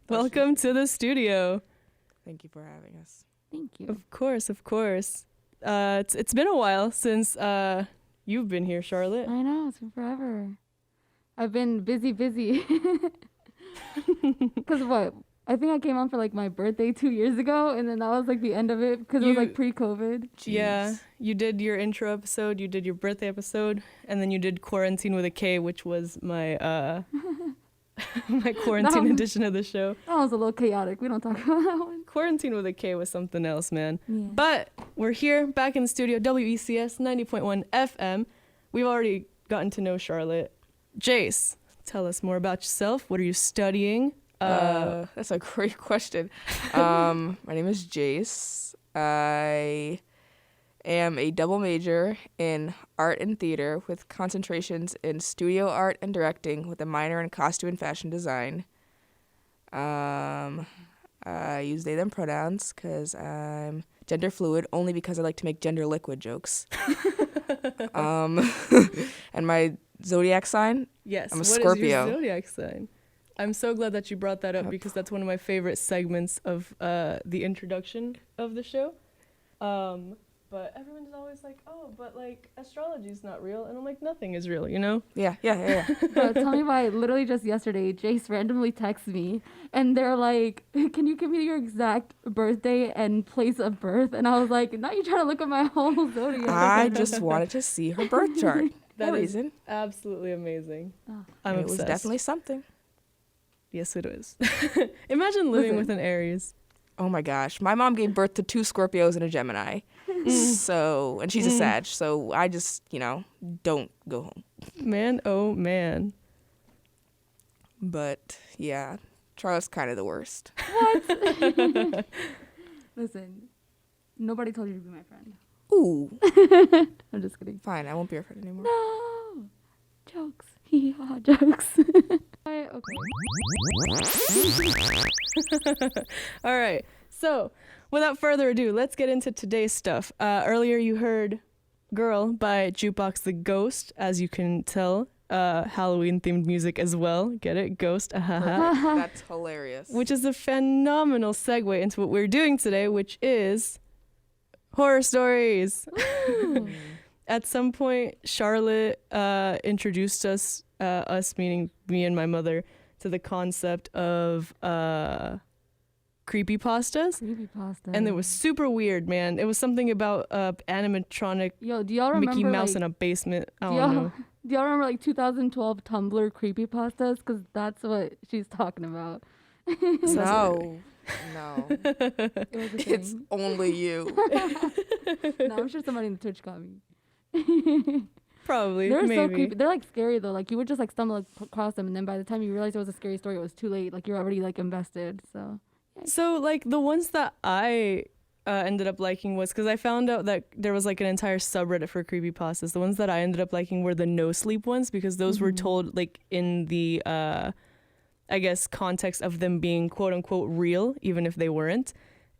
Welcome to the studio. Thank you for having us. Thank you. Of course. It's been a while since you've been here, Charlotte. I know, it's been forever. I've been busy. Because what? I think I came on for like my birthday 2 years ago, and then that was like the end of it because it was like pre-COVID. Jeez. Yeah, you did your intro episode, you did your birthday episode, and then you did Quarantine with a K, which was my my quarantine edition of the show. That was a little chaotic. We don't talk about that one. Quarantine with a K was something else, man. Yeah. But we're here back in the studio, WECS 90.1 FM. We've already gotten to know Charlotte. Jayce, tell us more about yourself. What are you studying? That's a great question. My name is Jayce. I am a double major in art and theater with concentrations in studio art and directing with a minor in costume and fashion design. I use they, them pronouns because I'm gender fluid, only because I like to make gender liquid jokes. And my zodiac sign? Yes, I'm a what Scorpio. Is your zodiac sign? I'm so glad that you brought that up because that's one of my favorite segments of the introduction of the show. But everyone's always like, oh, but like astrology's not real. And I'm like, nothing is real, you know? Yeah. Bro, tell me why literally just yesterday, Jayce randomly texts me and they're like, can you give me your exact birthday and place of birth? And I was like, now you're trying to look at my whole zodiac. I just wanted to see her birth chart. That no is reason. absolutely amazing. Oh. I'm It obsessed. was definitely something. Yes, it is. Imagine living with an Aries. Oh my gosh. My mom gave birth to 2 Scorpios and a Gemini. So, and she's a Sag. So I just, don't go home. Man, oh man. But yeah, Charlotte's kind of the worst. What? Listen, nobody told you to be my friend. Ooh. I'm just kidding. Fine, I won't be your friend anymore. No! Jokes. Hee-haw, jokes. Okay. All right. So, without further ado, let's get into today's stuff. Earlier you heard Girl by Jukebox the Ghost. As you can tell, Halloween-themed music as well. Get it? Ghost. That's hilarious. Which is a phenomenal segue into what we're doing today, which is horror stories. At some point, Charlotte introduced us meaning me and my mother, to the concept of creepypastas. And it was super weird, man. It was something about animatronic Yo, do y'all remember Mickey Mouse like, in a basement. I don't know. Do y'all remember like 2012 Tumblr creepypastas? Because that's what she's talking about. No. It was a It's thing. only you. No, I'm sure somebody in the Twitch got me. Probably. They're maybe. so creepy. They're like scary though. Like you would just like stumble across them, and then by the time you realize it was a scary story, it was too late. Like you're already like invested. So like the ones that I ended up liking was because I found out that there was like an entire subreddit for creepypastas. The ones that I ended up liking were the no sleep ones because those were told like in the I guess context of them being quote unquote real, even if they weren't.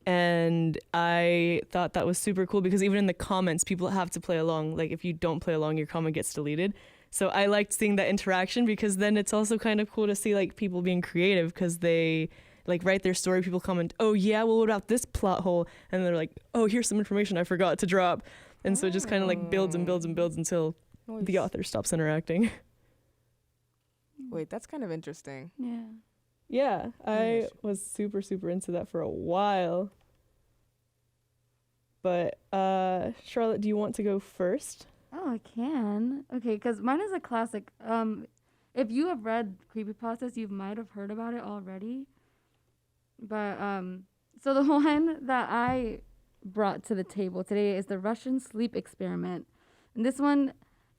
And I thought that was super cool because even in the comments, people have to play along. Like if you don't play along, your comment gets deleted. So I liked seeing that interaction because then it's also kind of cool to see like people being creative because they like write their story. People comment, oh yeah, well what about this plot hole? And they're like, oh, here's some information I forgot to drop. And so it just kind of like builds and builds and builds until the author stops interacting. Wait, that's kind of interesting. yeah. Yeah, I was super, super into that for a while. But Charlotte, do you want to go first? Oh, I can. Okay, because mine is a classic. If you have read creepypastas, you might have heard about it already. But so the one that I brought to the table today is the Russian sleep experiment, and this one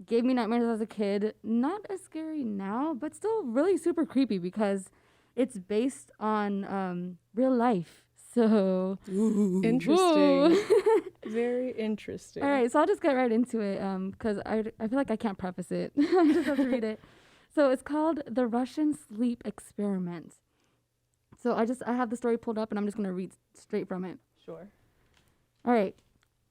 gave me nightmares as a kid. Not as scary now, but still really super creepy because it's based on real life. So Interesting. Ooh. Very interesting. All right, so I'll just get right into it because I feel like I can't preface it. I just have to read it. So it's called The Russian Sleep Experiment. So I have the story pulled up and I'm just going to read straight from it. Sure. All right.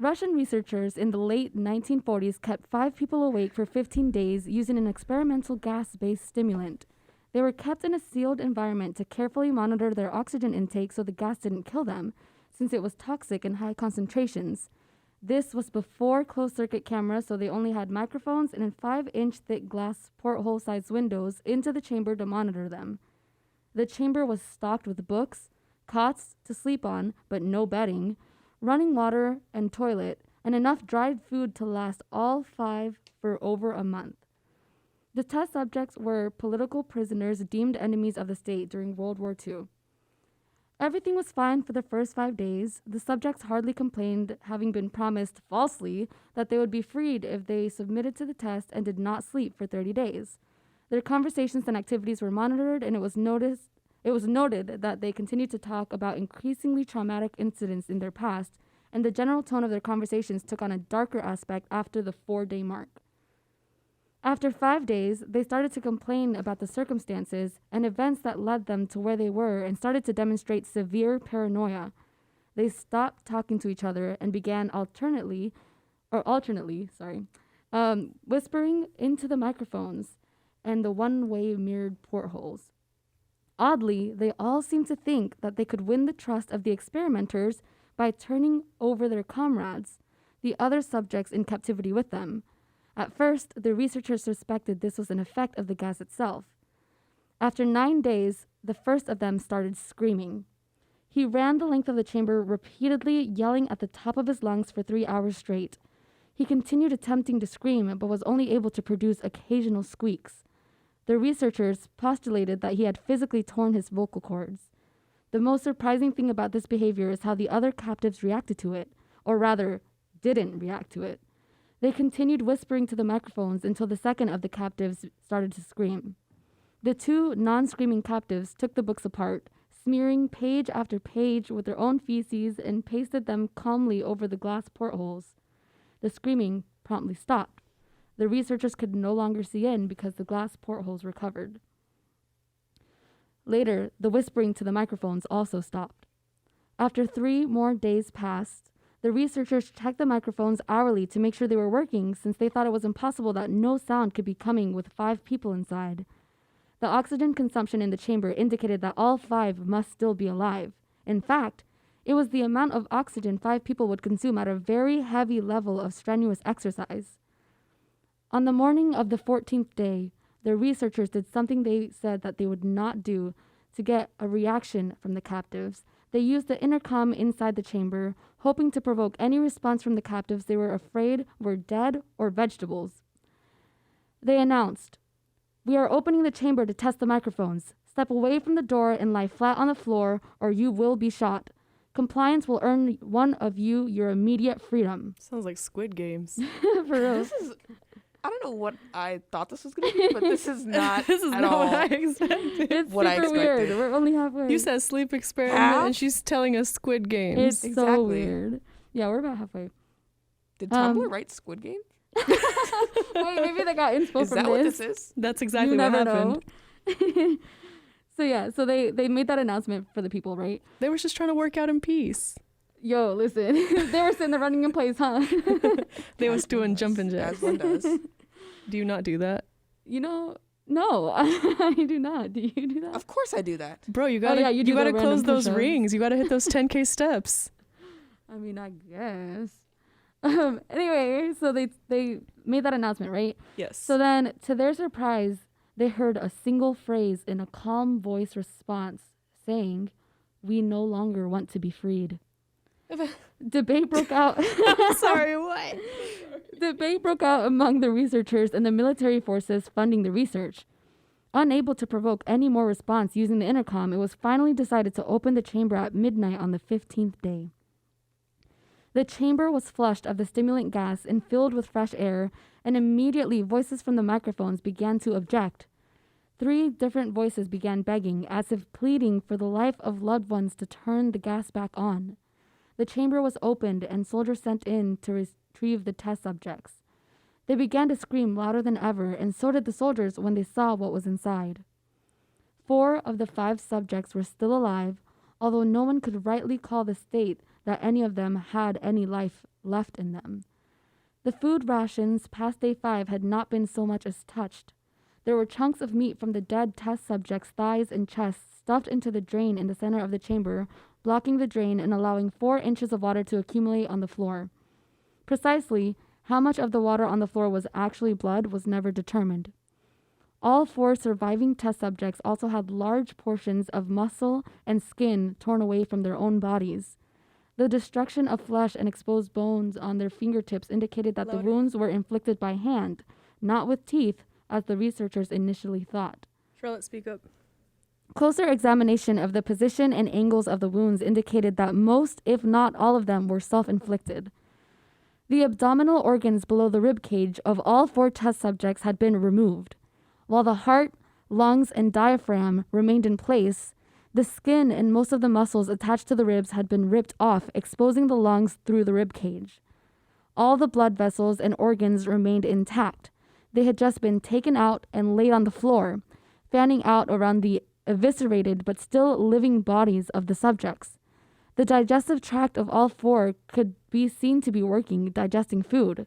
Russian researchers in the late 1940s kept 5 people awake for 15 days using an experimental gas-based stimulant. They were kept in a sealed environment to carefully monitor their oxygen intake so the gas didn't kill them, since it was toxic in high concentrations. This was before closed-circuit cameras, so they only had microphones and 5-inch thick glass porthole-sized windows into the chamber to monitor them. The chamber was stocked with books, cots to sleep on, but no bedding, running water and toilet, and enough dried food to last all 5 for over a month. The test subjects were political prisoners deemed enemies of the state during World War II. Everything was fine for the first 5 days. The subjects hardly complained, having been promised falsely that they would be freed if they submitted to the test and did not sleep for 30 days. Their conversations and activities were monitored, and it was noted that they continued to talk about increasingly traumatic incidents in their past, and the general tone of their conversations took on a darker aspect after the 4-day mark. After 5 days, they started to complain about the circumstances and events that led them to where they were and started to demonstrate severe paranoia. They stopped talking to each other and began alternately, whispering into the microphones and the one-way mirrored portholes. Oddly, they all seemed to think that they could win the trust of the experimenters by turning over their comrades, the other subjects in captivity with them. At first, the researchers suspected this was an effect of the gas itself. After 9 days, the first of them started screaming. He ran the length of the chamber, repeatedly yelling at the top of his lungs for 3 hours straight. He continued attempting to scream, but was only able to produce occasional squeaks. The researchers postulated that he had physically torn his vocal cords. The most surprising thing about this behavior is how the other captives reacted to it, or rather, didn't react to it. They continued whispering to the microphones until the second of the captives started to scream. The 2 non-screaming captives took the books apart, smearing page after page with their own feces, and pasted them calmly over the glass portholes. The screaming promptly stopped. The researchers could no longer see in because the glass portholes were covered. Later, the whispering to the microphones also stopped. After 3 more days passed, the researchers checked the microphones hourly to make sure they were working, since they thought it was impossible that no sound could be coming with 5 people inside. The oxygen consumption in the chamber indicated that all 5 must still be alive. In fact, it was the amount of oxygen 5 people would consume at a very heavy level of strenuous exercise. On the morning of the 14th day, the researchers did something they said that they would not do to get a reaction from the captives. They used the intercom inside the chamber, hoping to provoke any response from the captives they were afraid were dead or vegetables. They announced, "We are opening the chamber to test the microphones. Step away from the door and lie flat on the floor, or you will be shot. Compliance will earn one of you your immediate freedom." Sounds like Squid Games. For real. I don't know what I thought this was going to be, but this is not This is at not all. what I expected. It's What I super weird. expected. We're only halfway. You said sleep experiment, Half? and she's telling us Squid Games. It's so Exactly. weird. Yeah, we're about halfway. Did Tumblr write Squid Game? Wait, maybe they got inspo Is from that this. what this is? That's exactly You what never happened. know. So they made that announcement for the people, right? They were just trying to work out in peace. Yo, listen. They were sitting there running in place, huh? They was As doing one does. jumping jacks. As one does. Do you not do that? You know, no, I do not. Do you do that? Of course I do that. Bro, you gotta, yeah, you do the gotta random close those push-ups. rings. You gotta hit those 10K steps. I mean, I guess. Anyway, so they made that announcement, right? Yes. So then, to their surprise, they heard a single phrase in a calm voice response saying, "We no longer want to be freed." Debate broke out. Sorry, what? Debate broke out among the researchers and the military forces funding the research. Unable to provoke any more response using the intercom, it was finally decided to open the chamber at midnight on the 15th day. The chamber was flushed of the stimulant gas and filled with fresh air, and immediately voices from the microphones began to object. 3 different voices began begging, as if pleading for the life of loved ones, to turn the gas back on. The chamber was opened and soldiers sent in to retrieve the test subjects. They began to scream louder than ever, and so did the soldiers when they saw what was inside. 4 of the 5 subjects were still alive, although no one could rightly call the state that any of them had any life left in them. The food rations past day 5 had not been so much as touched. There were chunks of meat from the dead test subjects' thighs and chests stuffed into the drain in the center of the chamber, blocking the drain and allowing 4 inches of water to accumulate on the floor. Precisely how much of the water on the floor was actually blood was never determined. All 4 surviving test subjects also had large portions of muscle and skin torn away from their own bodies. The destruction of flesh and exposed bones on their fingertips indicated that the wounds were inflicted by hand, not with teeth, as the researchers initially thought. Charlotte, speak up. Closer examination of the position and angles of the wounds indicated that most, if not all of them, were self-inflicted. The abdominal organs below the rib cage of all 4 test subjects had been removed. While the heart, lungs, and diaphragm remained in place, the skin and most of the muscles attached to the ribs had been ripped off, exposing the lungs through the rib cage. All the blood vessels and organs remained intact. They had just been taken out and laid on the floor, fanning out around the eviscerated but still living bodies of the subjects. The digestive tract of all 4 could be seen to be working, digesting food.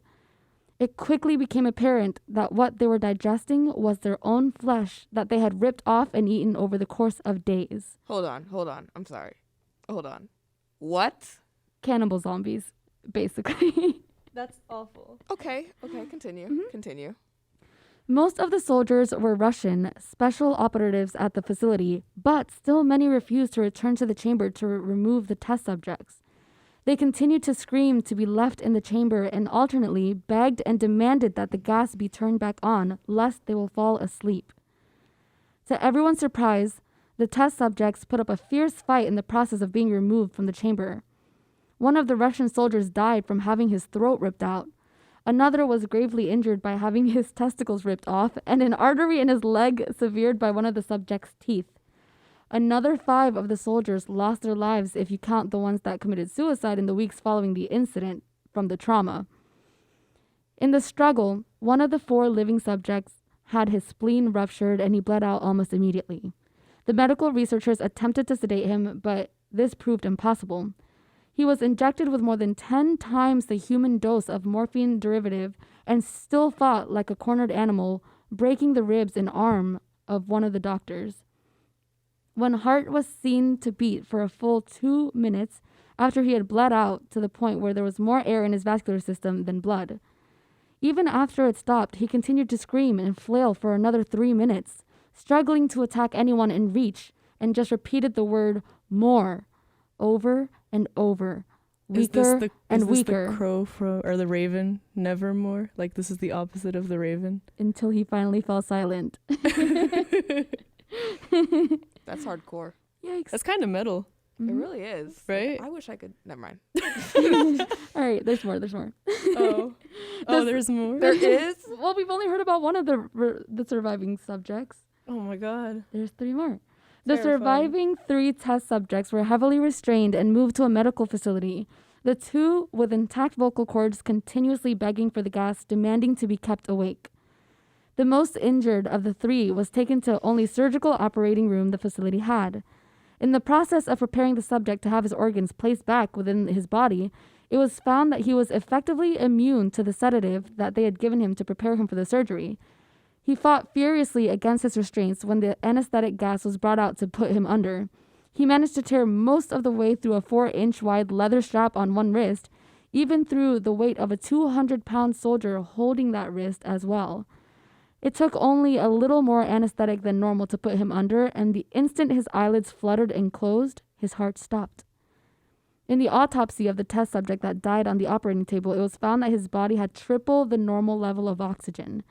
It quickly became apparent that what they were digesting was their own flesh that they had ripped off and eaten over the course of days. Hold on. I'm sorry. Hold on. What? Cannibal zombies, basically. That's awful. Okay, continue. Mm-hmm. Continue. Most of the soldiers were Russian special operatives at the facility, but still many refused to return to the chamber to remove the test subjects. They continued to scream to be left in the chamber and alternately begged and demanded that the gas be turned back on, lest they will fall asleep. To everyone's surprise, the test subjects put up a fierce fight in the process of being removed from the chamber. One of the Russian soldiers died from having his throat ripped out. Another was gravely injured by having his testicles ripped off and an artery in his leg severed by one of the subject's teeth. Another 5 of the soldiers lost their lives if you count the ones that committed suicide in the weeks following the incident from the trauma. In the struggle, one of the 4 living subjects had his spleen ruptured and he bled out almost immediately. The medical researchers attempted to sedate him, but this proved impossible. He was injected with more than 10 times the human dose of morphine derivative and still fought like a cornered animal, breaking the ribs and arm of one of the doctors. When heart was seen to beat for a full 2 minutes after he had bled out to the point where there was more air in his vascular system than blood. Even after it stopped, he continued to scream and flail for another 3 minutes, struggling to attack anyone in reach, and just repeated the word more over and over, weaker and weaker. Is this the crow or the raven? Nevermore? Like this is the opposite of the raven? Until he finally fell silent. That's hardcore. Yikes. That's kind of metal. Mm-hmm. It really is. Right? I wish I could. Never mind. All right, there's more. Oh, there's more? There is? Well, we've only heard about one of the surviving subjects. Oh my god. There's 3 more. The Terrifying. surviving 3 test subjects were heavily restrained and moved to a medical facility. The 2 with intact vocal cords continuously begging for the gas, demanding to be kept awake. The most injured of the 3 was taken to only surgical operating room the facility had. In the process of preparing the subject to have his organs placed back within his body, it was found that he was effectively immune to the sedative that they had given him to prepare him for the surgery. He fought furiously against his restraints when the anesthetic gas was brought out to put him under. He managed to tear most of the way through a 4-inch wide leather strap on one wrist, even through the weight of a 200-pound soldier holding that wrist as well. It took only a little more anesthetic than normal to put him under, and the instant his eyelids fluttered and closed, his heart stopped. In the autopsy of the test subject that died on the operating table, it was found that his body had triple the normal level of oxygen.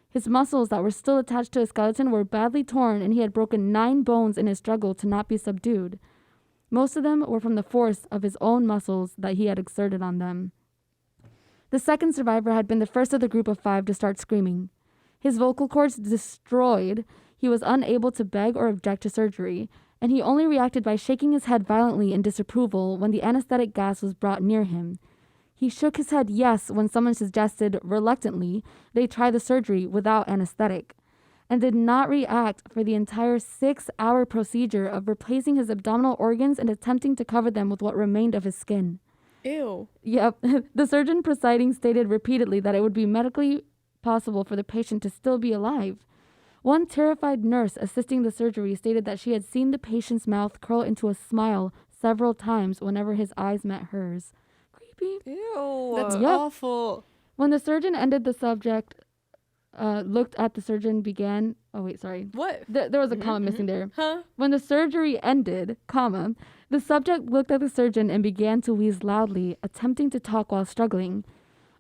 His muscles that were still attached to his skeleton were badly torn, and he had broken 9 bones in his struggle to not be subdued. Most of them were from the force of his own muscles that he had exerted on them. The second survivor had been the first of the group of 5 to start screaming. His vocal cords destroyed, he was unable to beg or object to surgery, and he only reacted by shaking his head violently in disapproval when the anesthetic gas was brought near him. He shook his head yes when someone suggested, reluctantly, they try the surgery without anesthetic, and did not react for the entire 6-hour procedure of replacing his abdominal organs and attempting to cover them with what remained of his skin. Ew. Yep. The surgeon presiding stated repeatedly that it would be medically possible for the patient to still be alive. One terrified nurse assisting the surgery stated that she had seen the patient's mouth curl into a smile several times whenever his eyes met hers. Creepy. Ew. That's Yep. awful. When the surgeon ended, the subject looked at the surgeon began... Oh, wait, sorry. What? There was a comma missing there. Huh? When the surgery ended, comma, the subject looked at the surgeon and began to wheeze loudly, attempting to talk while struggling.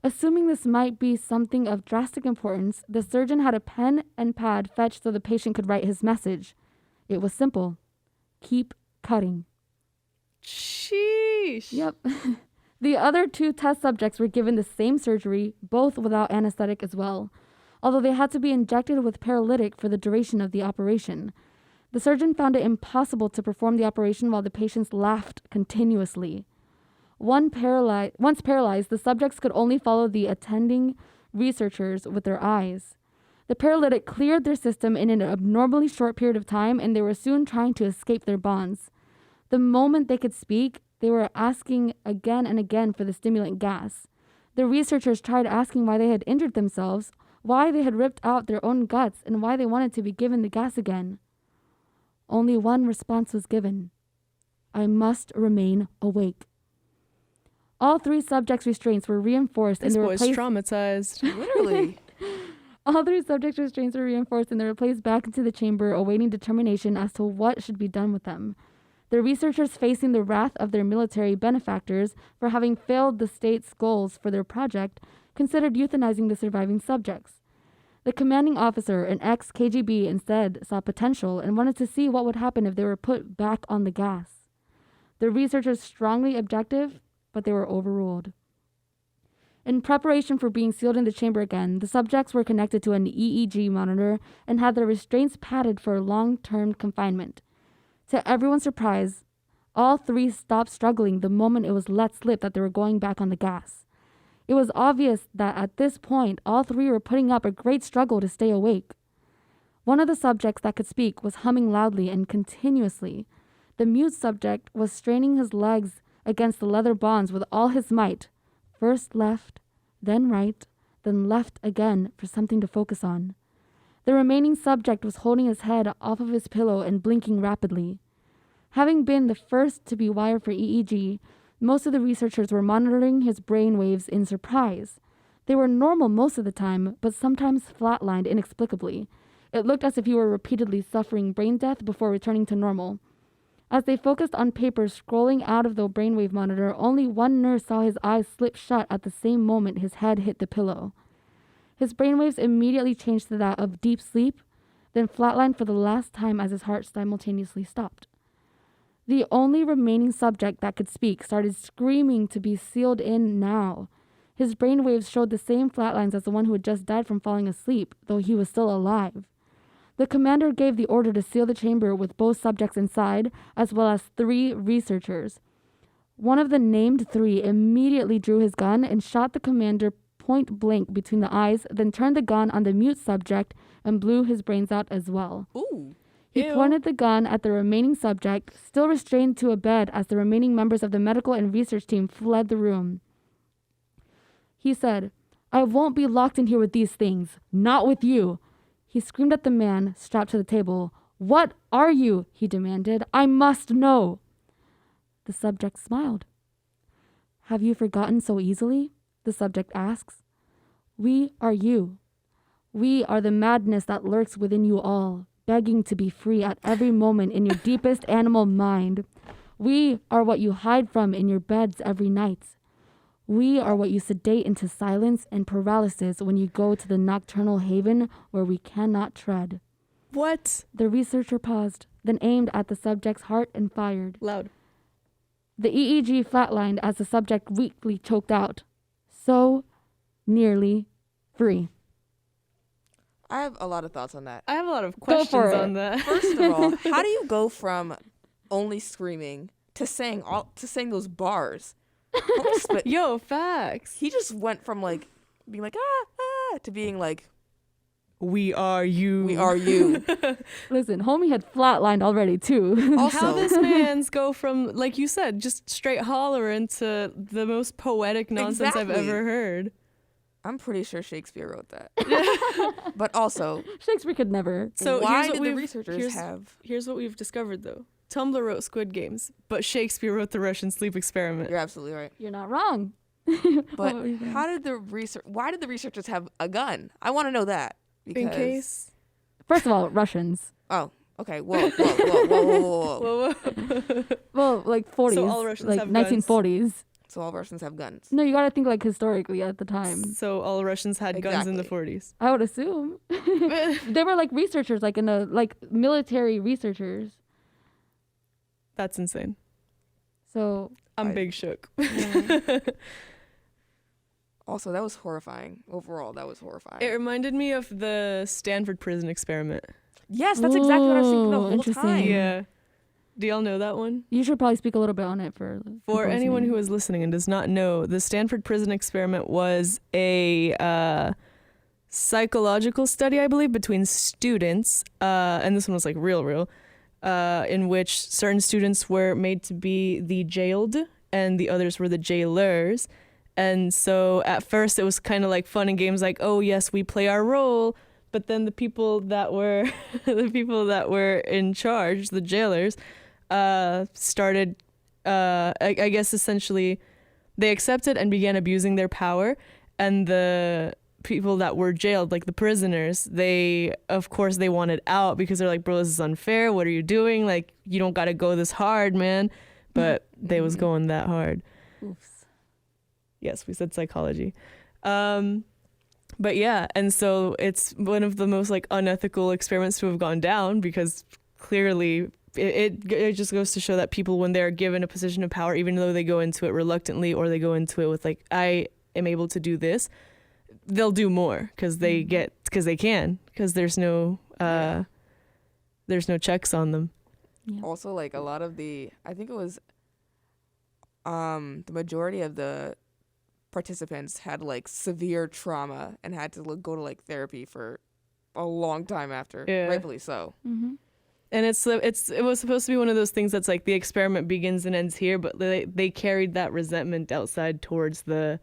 Assuming this might be something of drastic importance, the surgeon had a pen and pad fetched so the patient could write his message. It was simple. Keep cutting. Sheesh. Yep. The other 2 test subjects were given the same surgery, both without anesthetic as well, although they had to be injected with paralytic for the duration of the operation. The surgeon found it impossible to perform the operation while the patients laughed continuously. Once paralyzed, the subjects could only follow the attending researchers with their eyes. The paralytic cleared their system in an abnormally short period of time, and they were soon trying to escape their bonds. The moment they could speak, they were asking again and again for the stimulant gas. The researchers tried asking why they had injured themselves, why they had ripped out their own guts, and why they wanted to be given the gas again. Only one response was given. I must remain awake. All 3 subjects' restraints were reinforced This and they were boy's placed... traumatized. Literally. All 3 subjects' restraints were reinforced and they were placed back into the chamber, awaiting determination as to what should be done with them. The researchers, facing the wrath of their military benefactors for having failed the state's goals for their project, considered euthanizing the surviving subjects. The commanding officer, an ex-KGB, instead saw potential and wanted to see what would happen if they were put back on the gas. The researchers strongly objected, but they were overruled. In preparation for being sealed in the chamber again, the subjects were connected to an EEG monitor and had their restraints padded for long-term confinement. To everyone's surprise, all 3 stopped struggling the moment it was let slip that they were going back on the gas. It was obvious that at this point, all 3 were putting up a great struggle to stay awake. One of the subjects that could speak was humming loudly and continuously. The mute subject was straining his legs against the leather bonds with all his might, first left, then right, then left again for something to focus on. The remaining subject was holding his head off of his pillow and blinking rapidly. Having been the first to be wired for EEG, most of the researchers were monitoring his brain waves in surprise. They were normal most of the time, but sometimes flatlined inexplicably. It looked as if he were repeatedly suffering brain death before returning to normal. As they focused on papers scrolling out of the brainwave monitor, only one nurse saw his eyes slip shut at the same moment his head hit the pillow. His brainwaves immediately changed to that of deep sleep, then flatlined for the last time as his heart simultaneously stopped. The only remaining subject that could speak started screaming to be sealed in now. His brainwaves showed the same flatlines as the one who had just died from falling asleep, though he was still alive. The commander gave the order to seal the chamber with both subjects inside, as well as 3 researchers. One of the named 3 immediately drew his gun and shot the commander point blank between the eyes, then turned the gun on the mute subject and blew his brains out as well. Ooh. He pointed the gun at the remaining subject, still restrained to a bed as the remaining members of the medical and research team fled the room. He said, "I won't be locked in here with these things. Not with you." He screamed at the man strapped to the table. "What are you?" he demanded. "I must know." The subject smiled. "Have you forgotten so easily?" the subject asks. "We are you. We are the madness that lurks within you all, begging to be free at every moment in your deepest animal mind. We are what you hide from in your beds every night. We are what you sedate into silence and paralysis when you go to the nocturnal haven where we cannot tread." What? The researcher paused, then aimed at the subject's heart and fired. Loud. The EEG flatlined as the subject weakly choked out. So nearly free. I have a lot of thoughts on that. I have a lot of for questions it. on that. First of all, how do you go from only screaming to saying those bars? But Yo, facts. he just went from like being like ah to being like We are you. We are you. Listen, homie had flatlined already too. Also, How this man's go from, like you said, just straight hollering to the most poetic nonsense I've Exactly. ever heard. I'm pretty sure Shakespeare wrote that. But also, Shakespeare could never. So why here's what did the we've- researchers here's- have... Here's what we've discovered, though. Tumblr wrote Squid Games, but Shakespeare wrote the Russian sleep experiment. You're absolutely right. You're not wrong. But What were you saying? why did the researchers have a gun? I want to know that. Because, In case. First of all, Russians. Oh, okay. Whoa. Well, like 40s, So all Russians like have guns? 1940s. So all Russians have guns. No, you gotta think like historically at the time. So all Russians had guns in the Exactly. 40s. I would assume they were like researchers, like in the like military researchers. That's insane. So I'm I- big shook. yeah. Also, that was horrifying. Overall, that was horrifying. It reminded me of the Stanford prison experiment. Yes, that's exactly what I was thinking the Ooh, whole interesting. time. Yeah. Do y'all know that one? You should probably speak a little bit on it for For people anyone listening. who is listening and does not know, the Stanford prison experiment was a psychological study, I believe, between students, and this one was like real, in which certain students were made to be the jailed and the others were the jailers. And so at first it was kind of like fun and games, like, oh yes, we play our role. But then the people that were in charge, the jailers, started, I guess essentially, they accepted and began abusing their power. And the people that were jailed, like the prisoners, they wanted out because they're like, bro, this is unfair. What are you doing? Like, you don't got to go this hard, man. But they was going that hard. Oops. Yes, we said psychology. But yeah, and so it's one of the most like unethical experiments to have gone down because clearly it just goes to show that people, when they're given a position of power, even though they go into it reluctantly or they go into it with like, I am able to do this, they'll do more because they can, because there's no checks on them. Yeah. Also, like a lot of I think it was the majority of the participants had like severe trauma and had to go to like therapy for a long time after. Yeah. Rightfully so. Mm-hmm. And it was supposed to be one of those things that's like the experiment begins and ends here, but they carried that resentment outside towards the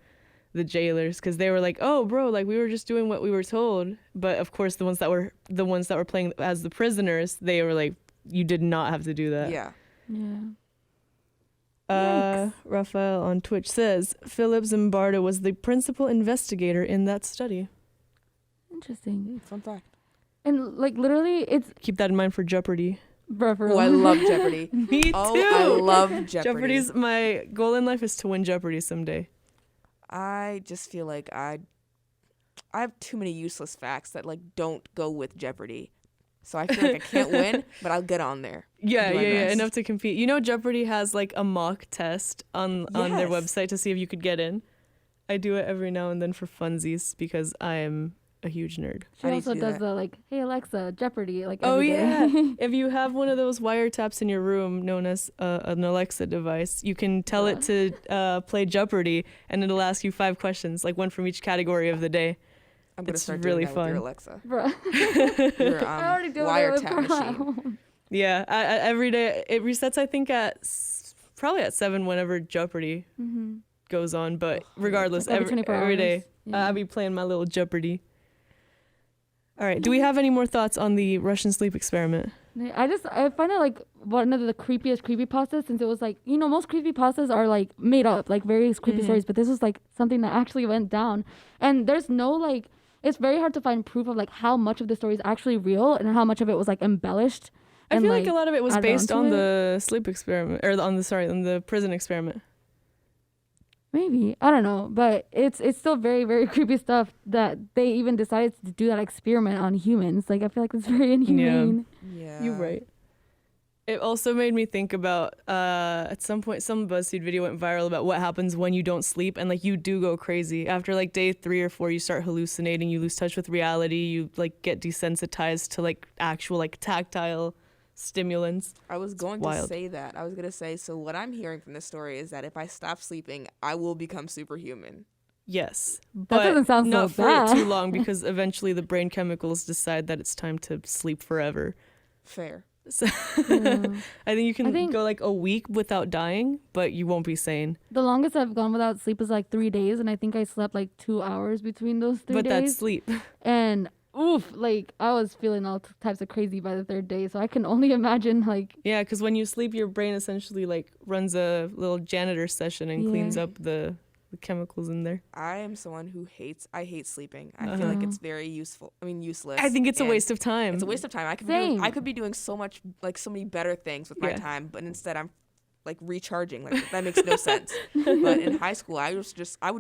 jailers because they were like, oh bro, like we were just doing what we were told. But of course the ones that were playing as the prisoners, they were like, you did not have to do that. Yeah. Yeah. Yikes. Raphael on Twitch says Philip Zimbardo was the principal investigator in that study. Interesting. Fun fact. And like literally, it's Keep that in mind for Jeopardy. referral. Oh, I love Jeopardy. Me too. Oh, I love Jeopardy. Jeopardy's my goal in life is to win Jeopardy someday. I just feel like I have too many useless facts that like don't go with Jeopardy. So I feel like I can't win, but I'll get on there. Yeah, Do my best. enough to compete. You know, Jeopardy has like a mock test on their Yes. website to see if you could get in. I do it every now and then for funsies because I am a huge nerd. She I need also to do does that. the like, hey Alexa, Jeopardy, like Oh every day. yeah, if you have one of those wiretaps in your room known as an Alexa device, you can tell it to play Jeopardy, and it'll ask you 5 questions, like one from each category of the day. I'm gonna It's start really doing that with your fun. Alexa. Bruh. Your I already do it wiretap with machine. Yeah, I every day it resets. I think probably at 7 whenever Jeopardy Mm-hmm. goes on. But regardless, Every every 24 every day hours. Yeah. I'll be playing my little Jeopardy. All right. Do we have any more thoughts on the Russian sleep experiment? I find it like one of the creepiest creepypastas, since it was like, you know, most creepypastas are like made up, like various creepy Mhm. stories, but this was like something that actually went down. And there's no like, it's very hard to find proof of like how much of the story is actually real and how much of it was like embellished. I and, feel like a lot of it was added based onto on it. the sleep experiment, or on the prison experiment. Maybe, I don't know, but it's still very, very creepy stuff that they even decided to do that experiment on humans. Like, I feel like it's very inhumane. Yeah. You're right. It also made me think about at some point some BuzzFeed video went viral about what happens when you don't sleep, and like you do go crazy after like day 3 or 4. You start hallucinating, you lose touch with reality, you like get desensitized to like actual like tactile stimulants. I was going to wild. say that. I was going to say, so what I'm hearing from this story is that if I stop sleeping, I will become superhuman. Yes, That but doesn't sound not so for bad. too long because eventually the brain chemicals decide that it's time to sleep forever. Fair. So Yeah. I think you can I think- go like a week without dying, but you won't be sane. The longest I've gone without sleep is like 3 days, and I think I slept like 2 hours between those 3 But that's days. sleep. And oof, like I was feeling all types of crazy by the 3rd day, so I can only imagine like Yeah, because when you sleep, your brain essentially like runs a little janitor session and cleans Yeah. up the chemicals in there. I am someone who I hate sleeping. I feel like it's very useless. I think it's a and waste of time. It's a waste of time. Same. I could be doing so many better things with my Yeah. time, but instead I'm like recharging. Like that makes no sense. But in high school, I would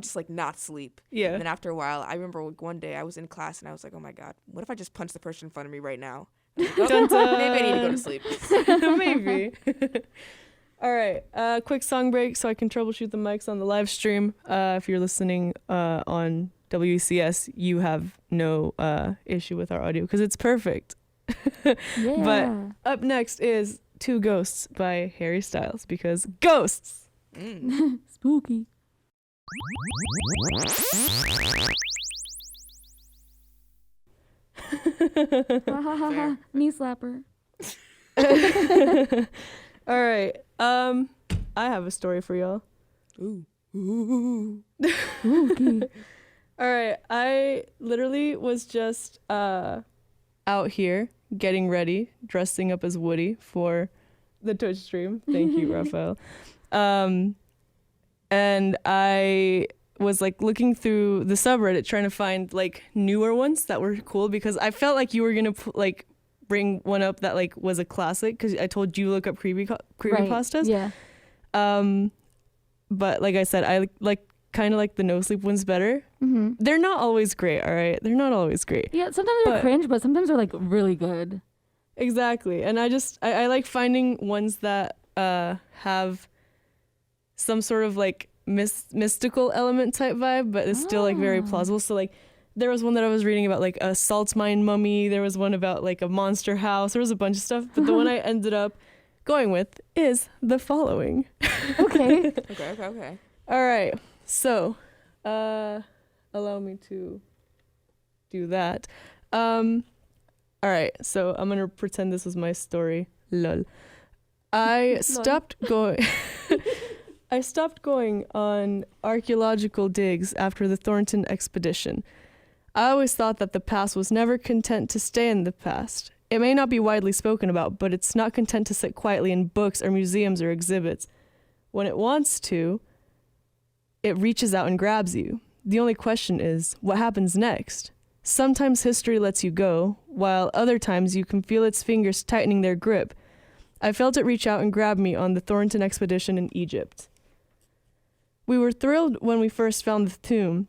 just like not sleep. Yeah. And then after a while, I remember one day I was in class and I was like, oh my God, what if I just punch the person in front of me right now? I was like, Dun, dun. maybe I need to go to sleep. Maybe. All right. Quick song break so I can troubleshoot the mics on the live stream. If you're listening on WCS, you have no issue with our audio because it's perfect. yeah. But up next is Two Ghosts by Harry Styles because ghosts. Spooky. Ha ha ha ha. Knee slapper. All right. I have a story for y'all. Ooh. Ooh. Spooky. All right. I literally was just out here getting ready, dressing up as Woody for the Twitch stream. Thank you, Raphael. And I was like looking through the subreddit trying to find like newer ones that were cool because I felt like you were gonna like bring one up that like was a classic because I told you look up creepypastas. Yeah. But like I said, I like kind of like the no sleep ones better. Mm-hmm. They're not always great, all right? They're not always great. Yeah, sometimes they're But- cringe, but sometimes they're like really good. Exactly. And I like finding ones that have some sort of like mystical element type vibe, but it's still like very plausible. So like there was one that I was reading about like a salt mine mummy. There was one about like a monster house. There was a bunch of stuff. But the one I ended up going with is the following. Okay. Okay. All right. So allow me to do that. All right, so I'm gonna pretend this was my story. Lol. I stopped going. I stopped going on archaeological digs after the Thornton expedition. I always thought that the past was never content to stay in the past. It may not be widely spoken about, but it's not content to sit quietly in books or museums or exhibits. When it wants to, it reaches out and grabs you. The only question is, what happens next? Sometimes history lets you go, while other times you can feel its fingers tightening their grip. I felt it reach out and grab me on the Thornton expedition in Egypt. We were thrilled when we first found the tomb.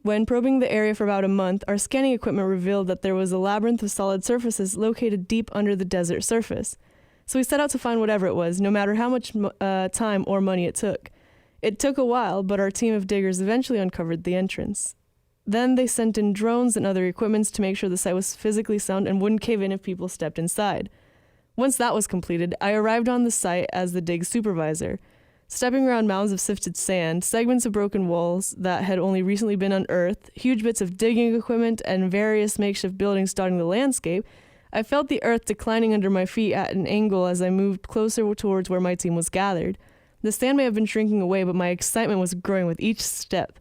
When probing the area for about a month, our scanning equipment revealed that there was a labyrinth of solid surfaces located deep under the desert surface. So we set out to find whatever it was, no matter how much time or money it took. It took a while, but our team of diggers eventually uncovered the entrance. Then they sent in drones and other equipments to make sure the site was physically sound and wouldn't cave in if people stepped inside. Once that was completed, I arrived on the site as the dig supervisor. Stepping around mounds of sifted sand, segments of broken walls that had only recently been unearthed, huge bits of digging equipment, and various makeshift buildings dotting the landscape, I felt the earth declining under my feet at an angle as I moved closer towards where my team was gathered. The sand may have been shrinking away, but my excitement was growing with each step.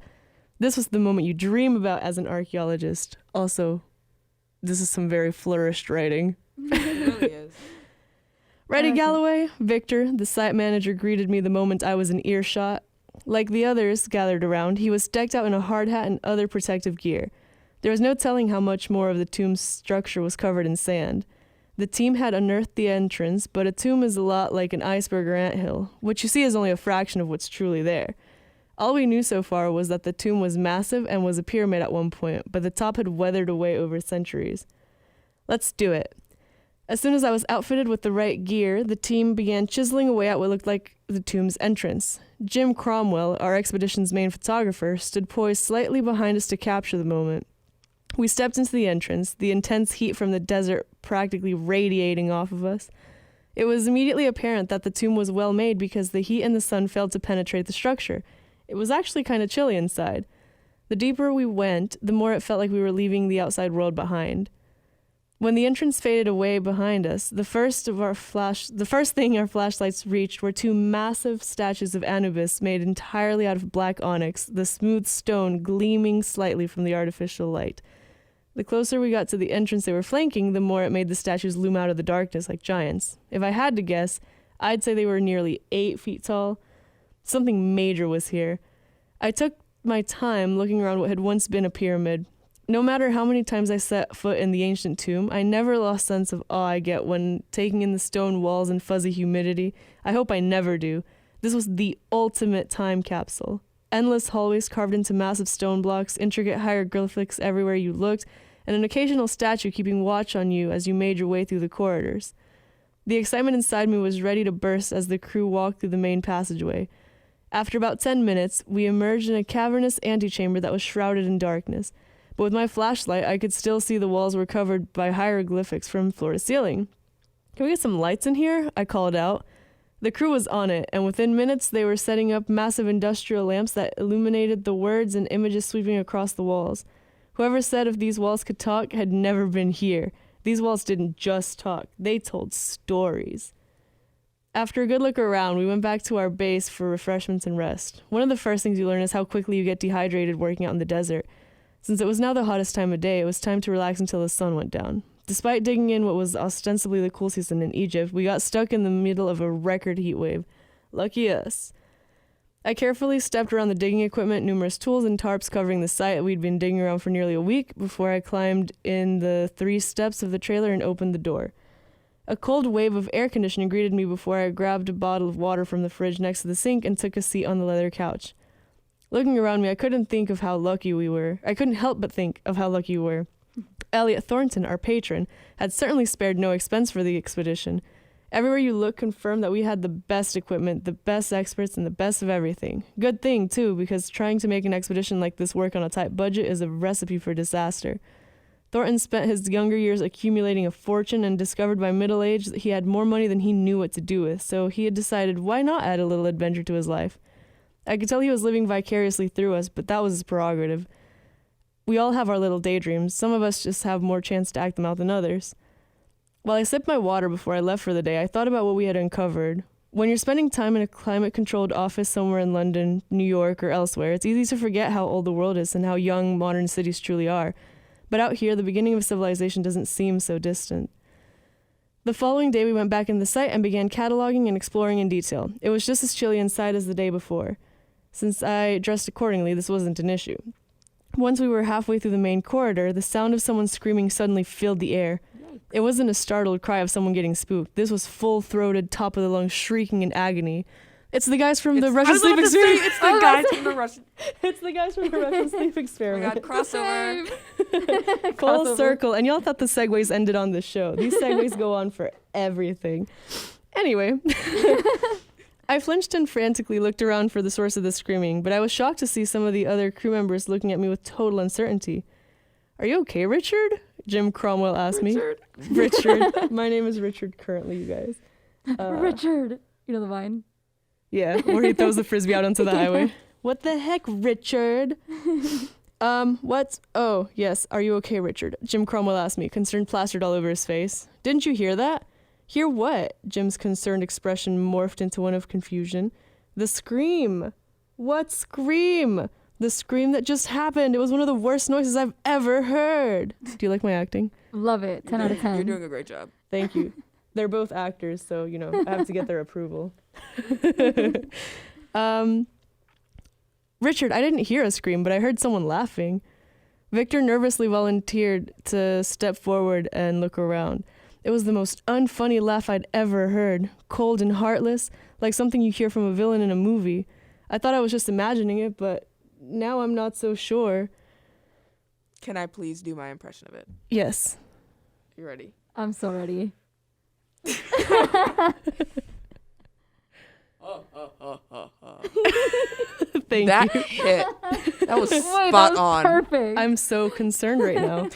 This was the moment you dream about as an archaeologist. Also, this is some very flourished writing. It really is. Ready, Galloway? Victor, the site manager, greeted me the moment I was in earshot. Like the others gathered around, he was decked out in a hard hat and other protective gear. There was no telling how much more of the tomb's structure was covered in sand. The team had unearthed the entrance, but a tomb is a lot like an iceberg or anthill. What you see is only a fraction of what's truly there. All we knew so far was that the tomb was massive and was a pyramid at one point, but the top had weathered away over centuries. Let's do it. As soon as I was outfitted with the right gear, the team began chiseling away at what looked like the tomb's entrance. Jim Cromwell, our expedition's main photographer, stood poised slightly behind us to capture the moment. We stepped into the entrance, the intense heat from the desert practically radiating off of us. It was immediately apparent that the tomb was well made because the heat and the sun failed to penetrate the structure. It was actually kind of chilly inside. The deeper we went, the more it felt like we were leaving the outside world behind. When the entrance faded away behind us, the first thing our flashlights reached were 2 massive statues of Anubis made entirely out of black onyx, the smooth stone gleaming slightly from the artificial light. The closer we got to the entrance they were flanking, the more it made the statues loom out of the darkness like giants. If I had to guess, I'd say they were nearly 8 feet tall. Something major was here. I took my time looking around what had once been a pyramid. No matter how many times I set foot in the ancient tomb, I never lost sense of awe I get when taking in the stone walls and fuzzy humidity. I hope I never do. This was the ultimate time capsule. Endless hallways carved into massive stone blocks, intricate hieroglyphics everywhere you looked, and an occasional statue keeping watch on you as you made your way through the corridors. The excitement inside me was ready to burst as the crew walked through the main passageway. After about 10 minutes, we emerged in a cavernous antechamber that was shrouded in darkness. But with my flashlight, I could still see the walls were covered by hieroglyphics from floor to ceiling. "Can we get some lights in here?" I called out. The crew was on it, and within minutes they were setting up massive industrial lamps that illuminated the words and images sweeping across the walls. Whoever said if these walls could talk had never been here. These walls didn't just talk, they told stories. After a good look around, we went back to our base for refreshments and rest. One of the first things you learn is how quickly you get dehydrated working out in the desert. Since it was now the hottest time of day, it was time to relax until the sun went down. Despite digging in what was ostensibly the cool season in Egypt, we got stuck in the middle of a record heat wave. Lucky us. I carefully stepped around the digging equipment, numerous tools and tarps covering the site we'd been digging around for nearly a week before I climbed in the 3 steps of the trailer and opened the door. A cold wave of air conditioning greeted me before I grabbed a bottle of water from the fridge next to the sink and took a seat on the leather couch. Looking around me, I couldn't help but think of how lucky we were. Elliot Thornton, our patron, had certainly spared no expense for the expedition. Everywhere you look confirmed that we had the best equipment, the best experts, and the best of everything. Good thing, too, because trying to make an expedition like this work on a tight budget is a recipe for disaster. Thornton spent his younger years accumulating a fortune and discovered by middle age that he had more money than he knew what to do with, so he had decided why not add a little adventure to his life. I could tell he was living vicariously through us, but that was his prerogative. We all have our little daydreams. Some of us just have more chance to act them out than others. While I sipped my water before I left for the day, I thought about what we had uncovered. When you're spending time in a climate-controlled office somewhere in London, New York, or elsewhere, it's easy to forget how old the world is and how young modern cities truly are. But out here, the beginning of civilization doesn't seem so distant. The following day, we went back in the site and began cataloging and exploring in detail. It was just as chilly inside as the day before. Since I dressed accordingly, this wasn't an issue. Once we were halfway through the main corridor, the sound of someone screaming suddenly filled the air. It wasn't a startled cry of someone getting spooked. This was full-throated, top-of-the-lungs shrieking in agony. It's the guys from the Russian Sleep Experiment. It's the guys from the Russian. It's the guys from the Russian Sleep Experiment. Oh my God, crossover. Full circle. And y'all thought the segues ended on this show. These segues go on for everything. Anyway. I flinched and frantically looked around for the source of the screaming, but I was shocked to see some of the other crew members looking at me with total uncertainty. "Are you okay, Richard?" Jim Cromwell asked me. Richard. My name is Richard currently, you guys. Richard. You know the vine? Yeah, where he throws the frisbee out onto the highway. "What the heck, Richard?" What? "Oh, yes. Are you okay, Richard?" Jim Cromwell asked me, concern plastered all over his face. "Didn't you hear that?" "Hear what?" Jim's concerned expression morphed into one of confusion. "The scream." "What scream?" "The scream that just happened. It was one of the worst noises I've ever heard." Do you like my acting? Love it. 10 out of 10. You're doing a great job. Thank you. They're both actors, so, I have to get their approval. "Richard, I didn't hear a scream, but I heard someone laughing." Victor nervously volunteered to step forward and look around. It was the most unfunny laugh I'd ever heard, cold and heartless, like something you hear from a villain in a movie. I thought I was just imagining it, but now I'm not so sure. Can I please do my impression of it? Yes. You ready? I'm so ready. Thank That you. hit. That was Wait, spot that was on. perfect. I'm so concerned right now.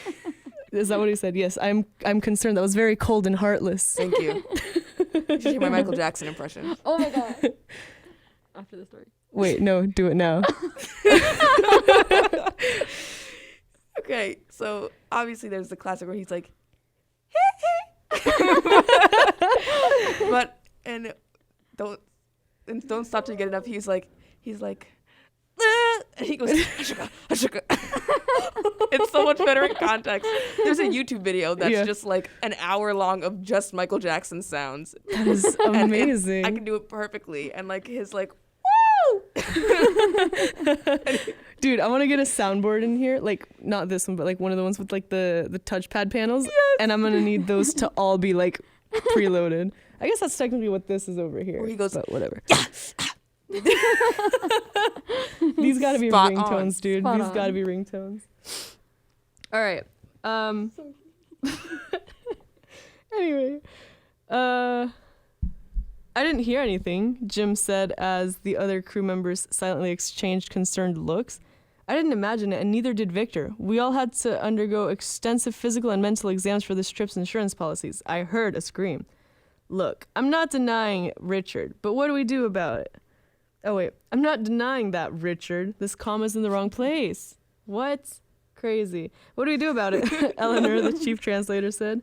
Is that what he said? Yes, I'm concerned. That was very cold and heartless. Thank you. You should hear my Michael Jackson impression. Oh my God. After the story. Wait, no, do it now. Okay, so obviously there's the classic where he's like, but and don't stop till you get it up. He's like, and he goes, Pacheco, Pacheco. It's so much better in context. There's a YouTube video that's just like an hour long of just Michael Jackson sounds. That is amazing. I can do it perfectly, and like his like, woo! Dude, I want to get a soundboard in here, like not this one, but like one of the ones with like the touchpad panels, and I'm gonna need those to all be like preloaded. I guess that's technically what this is over here. Where he goes, but whatever. Yes! These gotta be Spot ringtones, on. dude. Spot These on. gotta be ringtones. All right. Anyway, I didn't hear anything, Jim said as the other crew members silently exchanged concerned looks. I didn't imagine it, and neither did Victor. We all had to undergo extensive physical and mental exams for this trip's insurance policies. I heard a scream. Look, I'm not denying Richard, but what do we do about it? Oh, wait. I'm not denying that, Richard. This comma's in the wrong place. What? Crazy. What do we do about it? Eleanor, the chief translator, said.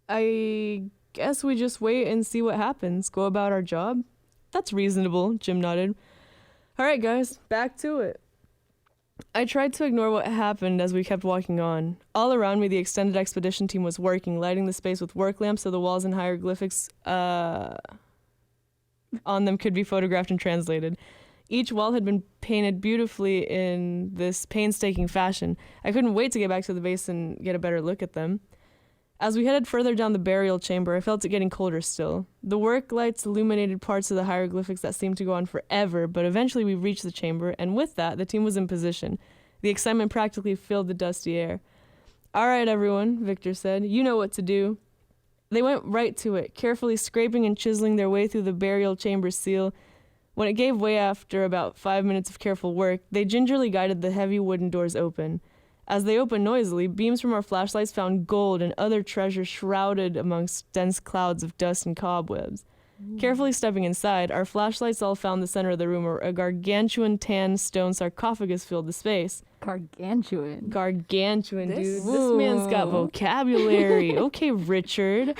I guess we just wait and see what happens. Go about our job. That's reasonable, Jim nodded. All right, guys, back to it. I tried to ignore what happened as we kept walking on. All around me, the extended expedition team was working, lighting the space with work lamps so the walls and hieroglyphics on them could be photographed and translated. Each wall had been painted beautifully in this painstaking fashion. I couldn't wait to get back to the base and get a better look at them. As we headed further down the burial chamber, I felt it getting colder still. The work lights illuminated parts of the hieroglyphics that seemed to go on forever, but eventually we reached the chamber, and with that, the team was in position. The excitement practically filled the dusty air. All right, everyone, Victor said. You know what to do. They went right to it, carefully scraping and chiseling their way through the burial chamber seal. When it gave way after about 5 minutes of careful work, they gingerly guided the heavy wooden doors open. As they opened noisily, beams from our flashlights found gold and other treasure shrouded amongst dense clouds of dust and cobwebs. Carefully stepping inside, our flashlights all found the center of the room where a gargantuan tan stone sarcophagus filled the space. Gargantuan. Gargantuan, This- dude. This man's got vocabulary. Okay, Richard.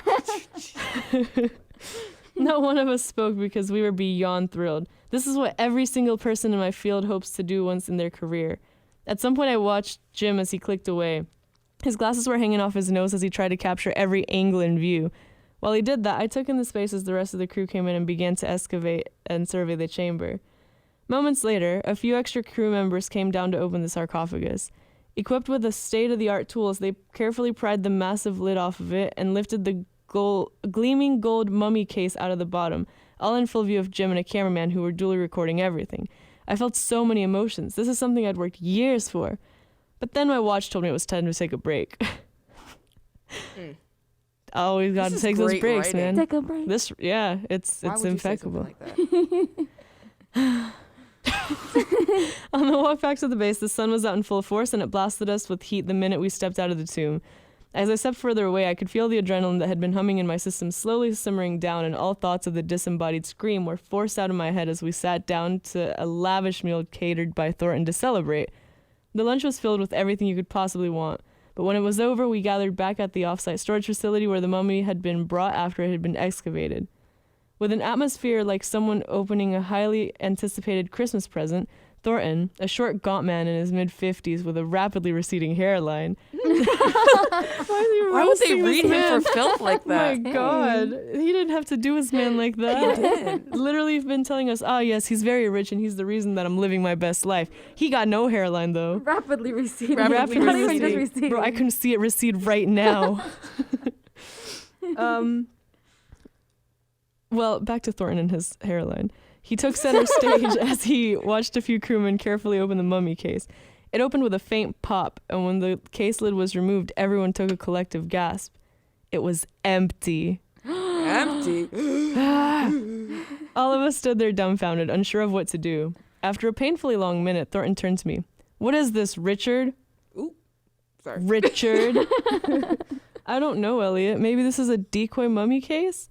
Not one of us spoke because we were beyond thrilled. This is what every single person in my field hopes to do once in their career. At some point I watched Jim as he clicked away. His glasses were hanging off his nose as he tried to capture every angle in view. While he did that, I took in the space as the rest of the crew came in and began to excavate and survey the chamber. Moments later, a few extra crew members came down to open the sarcophagus. Equipped with the state-of-the-art tools, they carefully pried the massive lid off of it and lifted the gleaming gold mummy case out of the bottom, all in full view of Jim and a cameraman who were duly recording everything. I felt so many emotions. This is something I'd worked years for. But then my watch told me it was time to take a break. I always got to take those great breaks, writing. man. Take a break. It's Why would you say something impeccable. like that? On the walk back to the base, the sun was out in full force and it blasted us with heat the minute we stepped out of the tomb. As I stepped further away, I could feel the adrenaline that had been humming in my system slowly simmering down, and all thoughts of the disembodied scream were forced out of my head as we sat down to a lavish meal catered by Thornton to celebrate. The lunch was filled with everything you could possibly want, but when it was over, we gathered back at the offsite storage facility where the mummy had been brought after it had been excavated. With an atmosphere like someone opening a highly anticipated Christmas present, Thornton, a short, gaunt man in his mid-50s with a rapidly receding hairline. Why would they read him for filth like that? Oh my God. He didn't have to do his man like that. He did. Literally, you've been telling us, yes, he's very rich and he's the reason that I'm living my best life. He got no hairline, though. Rapidly receding. Rapidly Not even receding. just receding. Bro, I couldn't see it recede right now. Well, back to Thornton and his hairline. He took center stage as he watched a few crewmen carefully open the mummy case. It opened with a faint pop, and when the case lid was removed, everyone took a collective gasp. It was empty. Empty. All of us stood there dumbfounded, unsure of what to do. After a painfully long minute, Thornton turned to me. What is this, Richard? Ooh. Sorry. Richard? I don't know, Elliot. Maybe this is a decoy mummy case?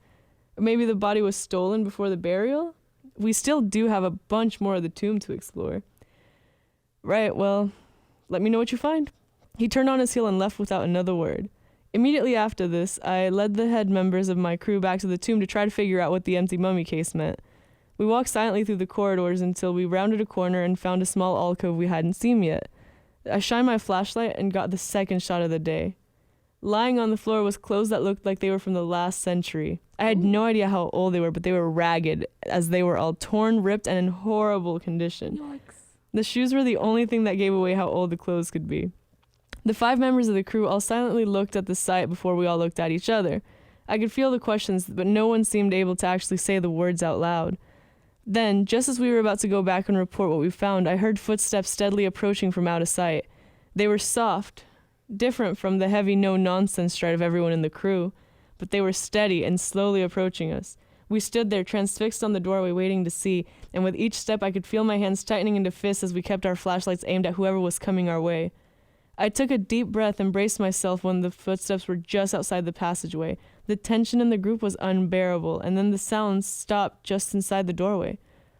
Or maybe the body was stolen before the burial? We still do have a bunch more of the tomb to explore. Right, well, let me know what you find. He turned on his heel and left without another word. Immediately after this, I led the head members of my crew back to the tomb to try to figure out what the empty mummy case meant. We walked silently through the corridors until we rounded a corner and found a small alcove we hadn't seen yet. I shined my flashlight and got the second shot of the day. Lying on the floor was clothes that looked like they were from the last century. I had no idea how old they were, but they were ragged, as they were all torn, ripped, and in horrible condition. Yikes. The shoes were the only thing that gave away how old the clothes could be. The 5 members of the crew all silently looked at the sight before we all looked at each other. I could feel the questions, but no one seemed able to actually say the words out loud. Then, just as we were about to go back and report what we found, I heard footsteps steadily approaching from out of sight. They were soft, different from the heavy no-nonsense stride of everyone in the crew, but they were steady and slowly approaching us. We stood there, transfixed on the doorway, waiting to see, and with each step I could feel my hands tightening into fists as we kept our flashlights aimed at whoever was coming our way. I took a deep breath and braced myself when the footsteps were just outside the passageway. The tension in the group was unbearable, and then the sounds stopped just inside the doorway.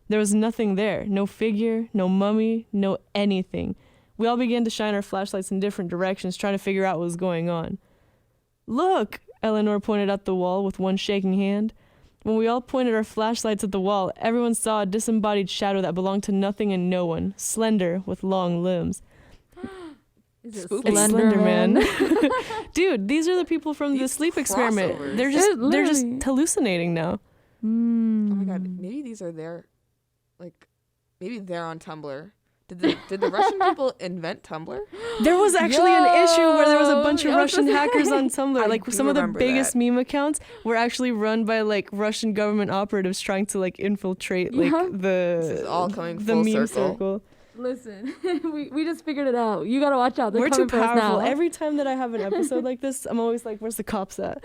There was nothing there, no figure, no mummy, no anything. We all began to shine our flashlights in different directions, trying to figure out what was going on. "Look!" Eleanor pointed at the wall with one shaking hand. When we all pointed our flashlights at the wall, everyone saw a disembodied shadow that belonged to nothing and no one, slender, with long limbs. Is it Spooky. It's Slender Man? Dude, these are the people from the These sleep experiment. crossovers. They're just hallucinating now. Oh my god, maybe these are their, like, maybe they're on Tumblr. Did the Russian people invent Tumblr? There was actually an issue where there was a bunch of Yo, Russian hackers on Tumblr. I Like do some of the remember biggest that. meme accounts were actually run by like Russian government operatives trying to like infiltrate like Yeah. This is the all coming the full meme circle. Listen, we just figured it out. You gotta watch out. They're We're too coming for us powerful. now. Every time that I have an episode like this, I'm always like, "Where's the cops at?"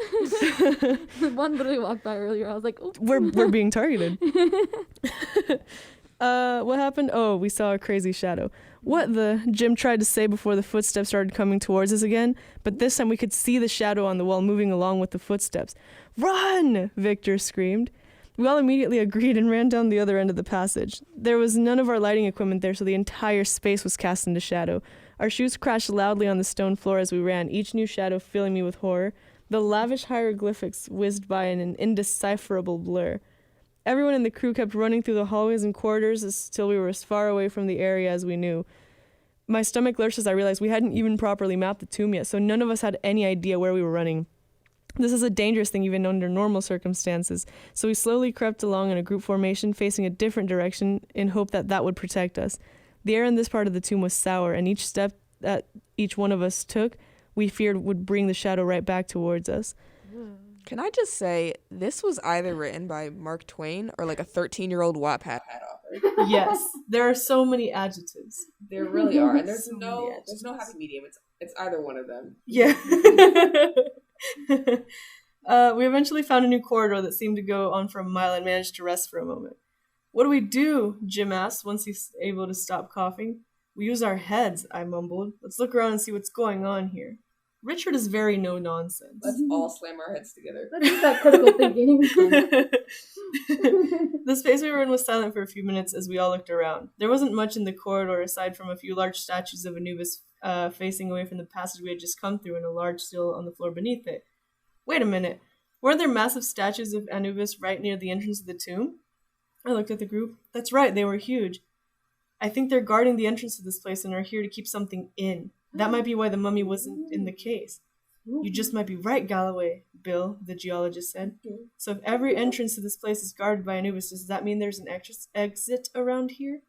One literally walked by earlier. I was like, "Oops." We're being targeted. What happened? Oh, we saw a crazy shadow. What the? Jim tried to say before the footsteps started coming towards us again, but this time we could see the shadow on the wall moving along with the footsteps. "Run!" Victor screamed. We all immediately agreed and ran down the other end of the passage. There was none of our lighting equipment there, so the entire space was cast into shadow. Our shoes crashed loudly on the stone floor as we ran, each new shadow filling me with horror. The lavish hieroglyphics whizzed by in an indecipherable blur. Everyone in the crew kept running through the hallways and corridors until we were as far away from the area as we knew. My stomach lurched as I realized we hadn't even properly mapped the tomb yet, so none of us had any idea where we were running. This is a dangerous thing even under normal circumstances, so we slowly crept along in a group formation, facing a different direction in hope that that would protect us. The air in this part of the tomb was sour, and each step that each one of us took, we feared would bring the shadow right back towards us. Can I just say, this was either written by Mark Twain or like a 13-year-old Wattpad author. Yes, there are so many adjectives. There really are, and there's So many no adjectives. happy medium. It's either one of them. Yeah. We eventually found a new corridor that seemed to go on for a mile and managed to rest for a moment. "What do we do?" Jim asked once he's able to stop coughing. "We use our heads," I mumbled. "Let's look around and see what's going on here." Richard is very no-nonsense. Let's all slam our heads together. Let's use that critical thinking. The space we were in was silent for a few minutes as we all looked around. There wasn't much in the corridor aside from a few large statues of Anubis facing away from the passage we had just come through and a large still on the floor beneath it. Wait a minute. Weren't there massive statues of Anubis right near the entrance of the tomb? I looked at the group. That's right, they were huge. I think they're guarding the entrance to this place and are here to keep something in. That might be why the mummy wasn't in the case. You just might be right, Galloway, Bill, the geologist said. So if every entrance to this place is guarded by Anubis, does that mean there's an exit around here?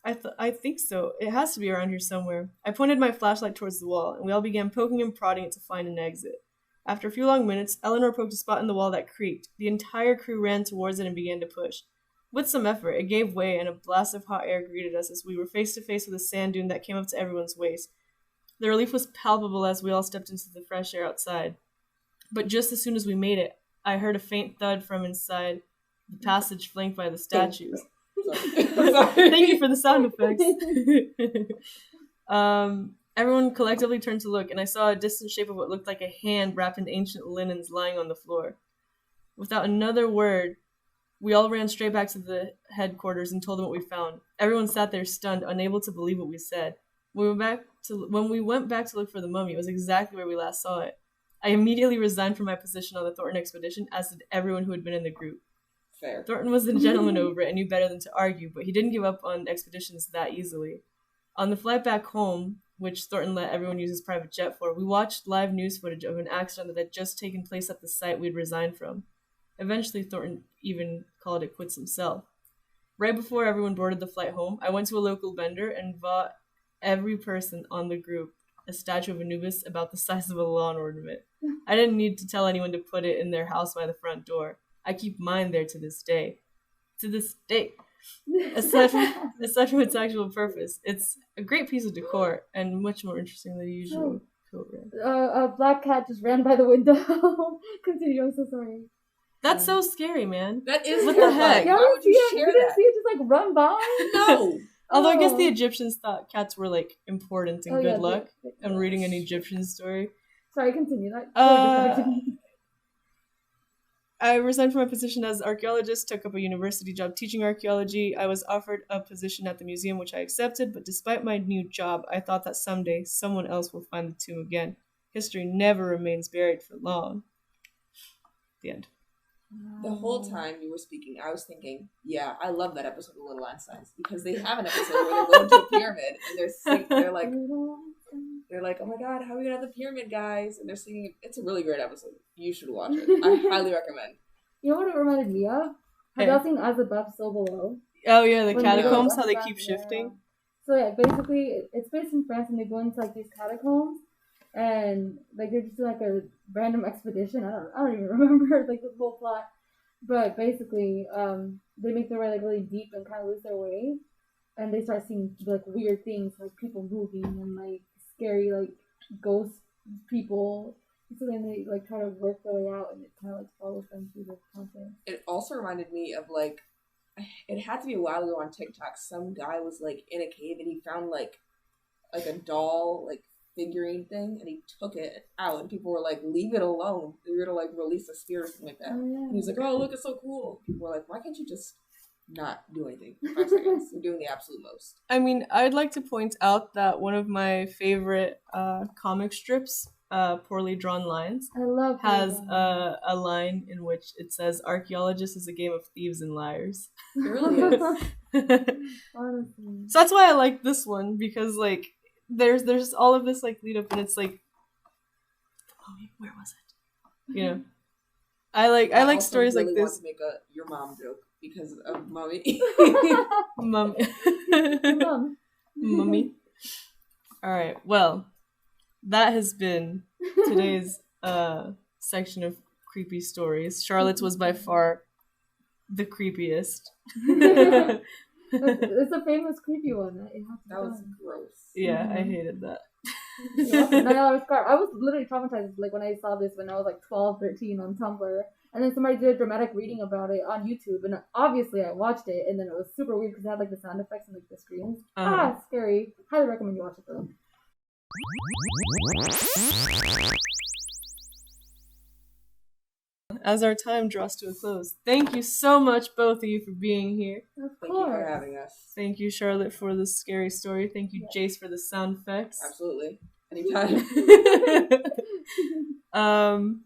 I think so. It has to be around here somewhere. I pointed my flashlight towards the wall, and we all began poking and prodding it to find an exit. After a few long minutes, Eleanor poked a spot in the wall that creaked. The entire crew ran towards it and began to push. With some effort, it gave way, and a blast of hot air greeted us as we were face to face with a sand dune that came up to everyone's waist. The relief was palpable as we all stepped into the fresh air outside. But just as soon as we made it, I heard a faint thud from inside the passage flanked by the statues. Thank you for the sound effects. Everyone collectively turned to look, and I saw a distant shape of what looked like a hand wrapped in ancient linens lying on the floor. Without another word, We all ran straight back to the headquarters and told them what we found. Everyone sat there stunned, unable to believe what we said. When we went back to look for the mummy, it was exactly where we last saw it. I immediately resigned from my position on the Thornton expedition, as did everyone who had been in the group. Fair. Thornton was a gentleman over it and knew better than to argue, but he didn't give up on expeditions that easily. On the flight back home, which Thornton let everyone use his private jet for, we watched live news footage of an accident that had just taken place at the site we'd resigned from. Eventually, Thornton even called it quits himself. Right before everyone boarded the flight home, I went to a local vendor and bought every person on the group a statue of Anubis about the size of a lawn ornament. I didn't need to tell anyone to put it in their house by the front door. I keep mine there to this day. To this day. Aside from its actual purpose, it's a great piece of decor and much more interesting than the usual coat rack. A black cat just ran by the window. Continue, I'm so sorry. That's so scary, man. That is What the heck? Why would you share You didn't that? see it just like run by? No. Although I guess the Egyptians thought cats were like important and Oh, yeah, good luck. they- I'm reading an Egyptian story. Sorry, continue. That I resigned from my position as archaeologist, took up a university job teaching archaeology. I was offered a position at the museum, which I accepted, but despite my new job, I thought that someday someone else will find the tomb again. History never remains buried for long. The end. The whole time you were speaking, I was thinking, yeah, I love that episode of Little Einsteins because they have an episode where they're going to a pyramid and they're like, oh my god, how are we gonna have the pyramid, guys? And they're singing. It's a really great episode. You should watch it. I highly recommend. You know what it reminded me of? Have y'all seen As Above, So Below? Oh yeah, the When catacombs, they how they go keep underground, shifting. So yeah, basically, it's based in France, and they go into like these catacombs, and like they're just doing like a random expedition. I don't even remember like the whole plot, but basically, they make their way like really deep and kind of lose their way, and they start seeing like weird things, like people moving and like scary like ghost people. So then they like try to work their way out, and it kind of like follows them through the content. It also reminded me of like, it had to be a while ago on TikTok. Some guy was like in a cave and he found like a doll like figurine thing, and he took it out, and people were like, "Leave it alone. You're gonna like release a spirit or something like that." Oh, yeah. And he was like, "Oh, look, it's so cool." People were like, "Why can't you just not do anything for 5 seconds? You're doing the absolute most." I mean, I'd like to point out that one of my favorite comic strips, Poorly Drawn Lines, I love has that. a line in which it says, "Archaeologist is a game of thieves and liars." It really is. Honestly. So that's why I like this one, because like there's all of this like lead up, and it's like, oh, where was it? You know, I like also stories really like want this. to make a your mom joke because of Mummy. Mummy. Mom. Mummy. All right. Well, that has been today's section of creepy stories. Charlotte's was by far the creepiest. It's a famous creepy one. That was gross. Yeah, I hated that. I was literally traumatized like when I saw this when I was like 12, 13 on Tumblr. And then somebody did a dramatic reading about it on YouTube, and obviously I watched it, and then it was super weird because it had like the sound effects and like the screams. Scary. Highly recommend you watch it though. As our time draws to a close, thank you so much, both of you, for being here. Of Thank you for course. having us. Thank you, Charlotte, for the scary story. Thank you, Jayce, for the sound effects. Absolutely. Anytime.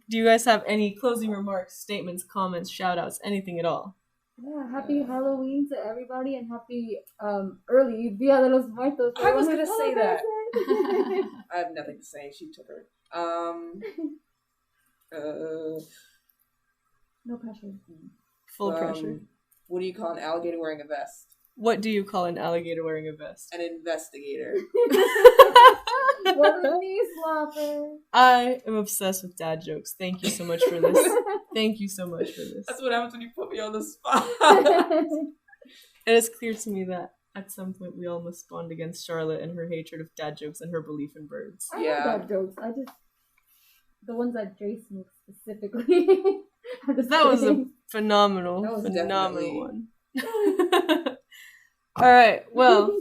Do you guys have any closing remarks, statements, comments, shout outs, anything at all? Yeah, happy Halloween to everybody, and happy early Dia de los Muertos. I was gonna say that. that. I have nothing to say. She took her. No pressure. Full pressure. What do you call an alligator wearing a vest? What do you call an alligator wearing a vest? An investigator. What a knee slapper. I am obsessed with dad jokes. Thank you so much for this. Thank you so much for this. That's what happens when you put me on the spot. It is clear to me that at some point we all must bond against Charlotte and her hatred of dad jokes and her belief in birds. I Yeah. love that jokes. The ones that Jayce makes specifically. That was a phenomenal That was one. All right. Well,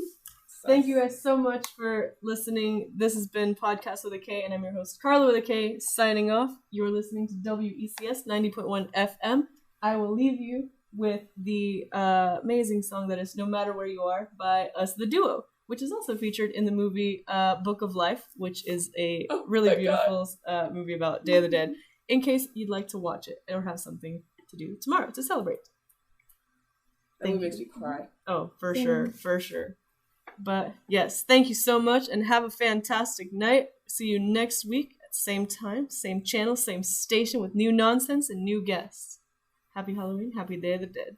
thank you guys so much for listening. This has been Podcast with a K, and I'm your host, Karla with a K, signing off. You're listening to WECS 90.1 FM. I will leave you with the amazing song that is No Matter Where You Are by us, the duo, which is also featured in the movie Book of Life, which is a really beautiful movie about Day of the Dead, in case you'd like to watch it or have something to do tomorrow to celebrate. That movie makes me cry. Oh, for sure. But yes, thank you so much and have a fantastic night. See you next week at same time, same channel, same station with new nonsense and new guests. Happy Halloween, happy Day of the Dead.